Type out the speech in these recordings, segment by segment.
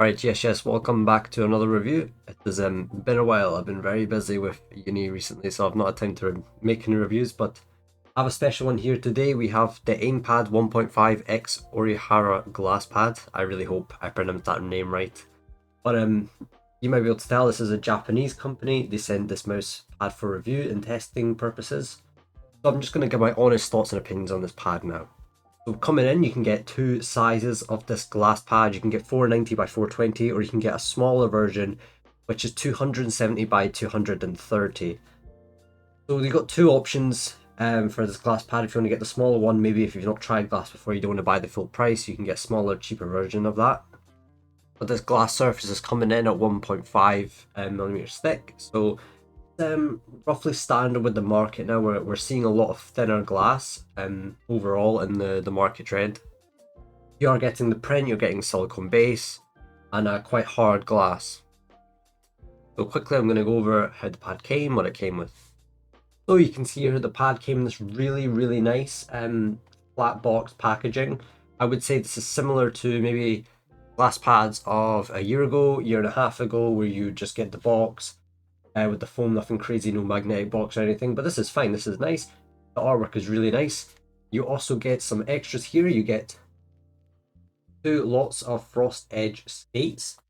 Alright, yes, welcome back to another review. It has been a while. I've been very busy with uni recently, so I've not had time to make any reviews, but I have a special one here today. We have the AIMPAD 1.5 X ORIHARA glass pad. I really hope I pronounced that name right. But you might be able to tell this is a Japanese company. They sent this mouse pad for review and testing purposes. So I'm just going to give my honest thoughts and opinions on this pad now. So coming in, you can get two sizes of this glass pad. You can get 490 by 420, or you can get a smaller version, which is 270 by 230. So you've got two options for this glass pad. If you want to get the smaller one, maybe if you've not tried glass before, you don't want to buy the full price, you can get a smaller, cheaper version of that. But this glass surface is coming in at 1.5 millimeters thick, so roughly standard with the market now. We're seeing a lot of thinner glass overall in the market trend. You are getting the print, you're getting silicone base, and a quite hard glass. So quickly I'm going to go over how the pad came, what it came with. So you can see here the pad came in this really nice flat box packaging. I would say this is similar to maybe glass pads of a year and a half ago, where you just get the box with the foam, nothing crazy, no magnetic box or anything, but this is fine, this is nice. The artwork is really nice. You also get some extras here. You get two lots of frost edge skates,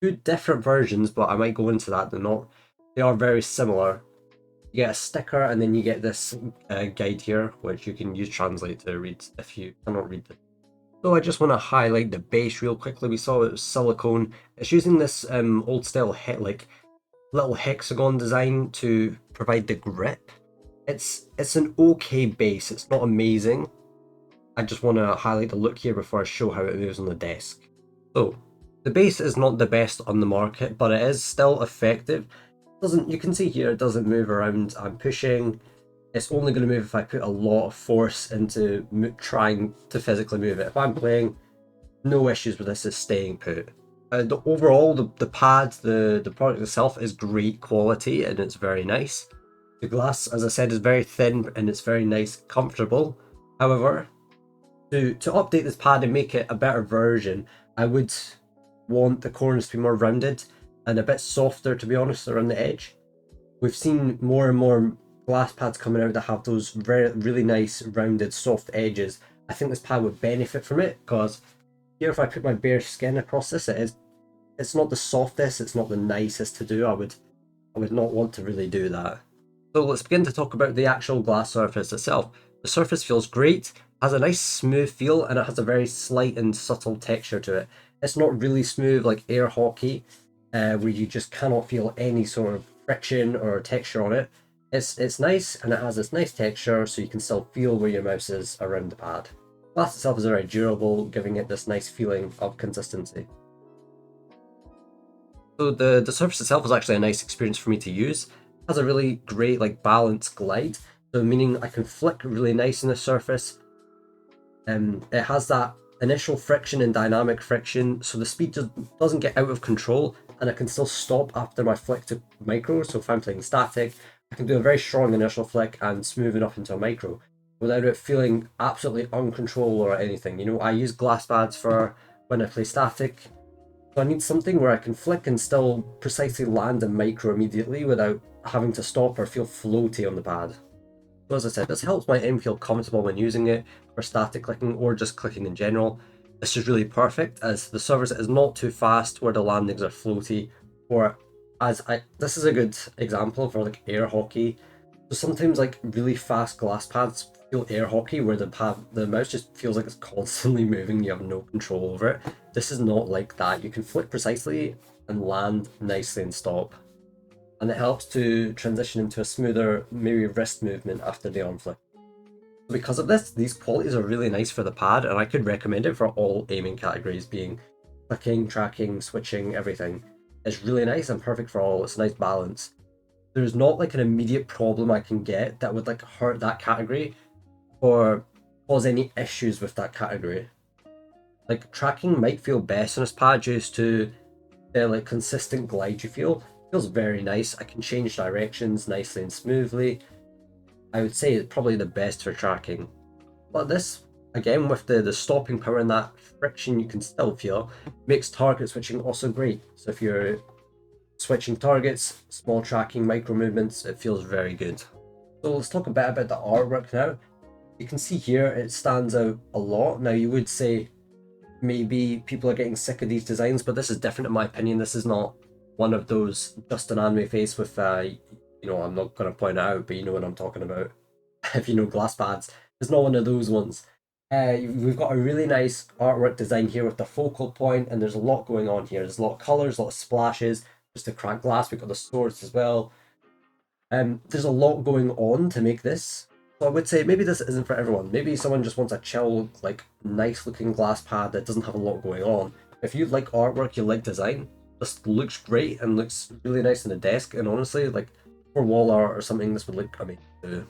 two different versions, but I might go into that. They are very similar. You get a sticker, and then you get this guide here, which you can use Translate to read if you cannot read it. So I just want to highlight the base real quickly. We saw it was silicone. It's using this old style little hexagon design to provide the grip. It's an okay base, it's not amazing. I just want to highlight the look here before I show how it moves on the desk. So the base is not the best on the market, but it is still effective. You can see here it doesn't move around. I'm pushing. It's only going to move if I put a lot of force into trying to physically move it. If I'm playing, no issues with this, is staying put. Overall, the pad, the product itself is great quality and it's very nice. The glass, as I said, is very thin and it's very nice, comfortable. However, to update this pad and make it a better version, I would want the corners to be more rounded and a bit softer, to be honest, around the edge. We've seen more and more glass pads coming out that have those really nice rounded soft edges. I think this pad would benefit from it, because here if I put my bare skin across this, it's not the softest, it's not the nicest to do. I would not want to really do that. So let's begin to talk about the actual glass surface itself. The surface feels great, has a nice smooth feel, and it has a very slight and subtle texture to it. It's not really smooth like air hockey, where you just cannot feel any sort of friction or texture on it. It's nice, and it has this nice texture, so you can still feel where your mouse is around the pad. The glass itself is very durable, giving it this nice feeling of consistency. So the surface itself is actually a nice experience for me to use. It has a really great balanced glide, so meaning I can flick really nice in the surface. It has that initial friction and dynamic friction, so the speed just doesn't get out of control, and I can still stop after my flick to micro. So if I'm playing static, I can do a very strong initial flick and smooth it up into a micro without it feeling absolutely uncontrollable or anything. You know, I use glass pads for when I play static, so I need something where I can flick and still precisely land a micro immediately without having to stop or feel floaty on the pad. So as I said, this helps my aim feel comfortable when using it for static clicking or just clicking in general. This is really perfect, as the surface is not too fast where the landings are floaty, or this is a good example for like air hockey. So sometimes like really fast glass pads feel air hockey, where the mouse just feels like it's constantly moving, you have no control over it. This is not like that. You can flick precisely and land nicely and stop. And it helps to transition into a smoother, maybe wrist movement after the arm flick. Because of this, these qualities are really nice for the pad, and I could recommend it for all aiming categories, being clicking, tracking, switching, everything. It's really nice and perfect for all. It's a nice balance. There's not like an immediate problem I can get that would like hurt that category or cause any issues with that category. Like tracking might feel best on this pad due to the like consistent glide you feel. Feels very nice. I can change directions nicely and smoothly. I would say it's probably the best for tracking. But this again, with the stopping power and that friction you can still feel, makes target switching also great. So if you're switching targets, small tracking, micro movements, it feels very good. So let's talk a bit about the artwork now. You can see here it stands out a lot. Now you would say maybe people are getting sick of these designs, but this is different in my opinion. This is not one of those just an anime face with you know, I'm not going to point it out, but you know what I'm talking about. If you know glasspads, it's not one of those ones. We've got a really nice artwork design here with the focal point, and there's a lot going on here. There's a lot of colors, a lot of splashes, just to crack glass. We've got the swords as well. There's a lot going on to make this. So I would say maybe this isn't for everyone. Maybe someone just wants a chill, like, nice looking glass pad that doesn't have a lot going on. If you like artwork, you like design, this looks great and looks really nice on the desk. And honestly, like, for wall art or something, this would look amazing too.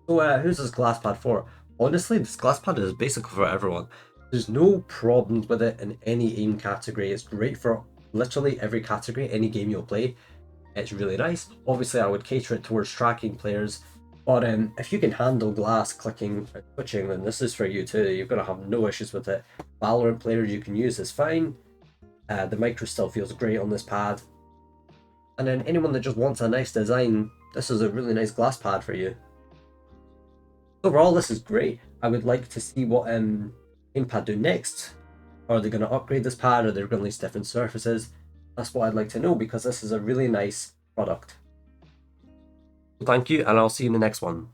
So who's this glass pad for? Honestly, this glass pad is basically for everyone. There's no problems with it in any AIM category. It's great for literally every category, any game you'll play. It's really nice. Obviously, I would cater it towards tracking players, but if you can handle glass clicking and switching, then this is for you too. You're going to have no issues with it. Valorant players you can use is fine. The micro still feels great on this pad. And then anyone that just wants a nice design, this is a really nice glass pad for you. Overall, this is great. I would like to see what AIMPAD do next. Are they going to upgrade this pad? Are they going to release different surfaces? That's what I'd like to know, because this is a really nice product. Thank you, and I'll see you in the next one.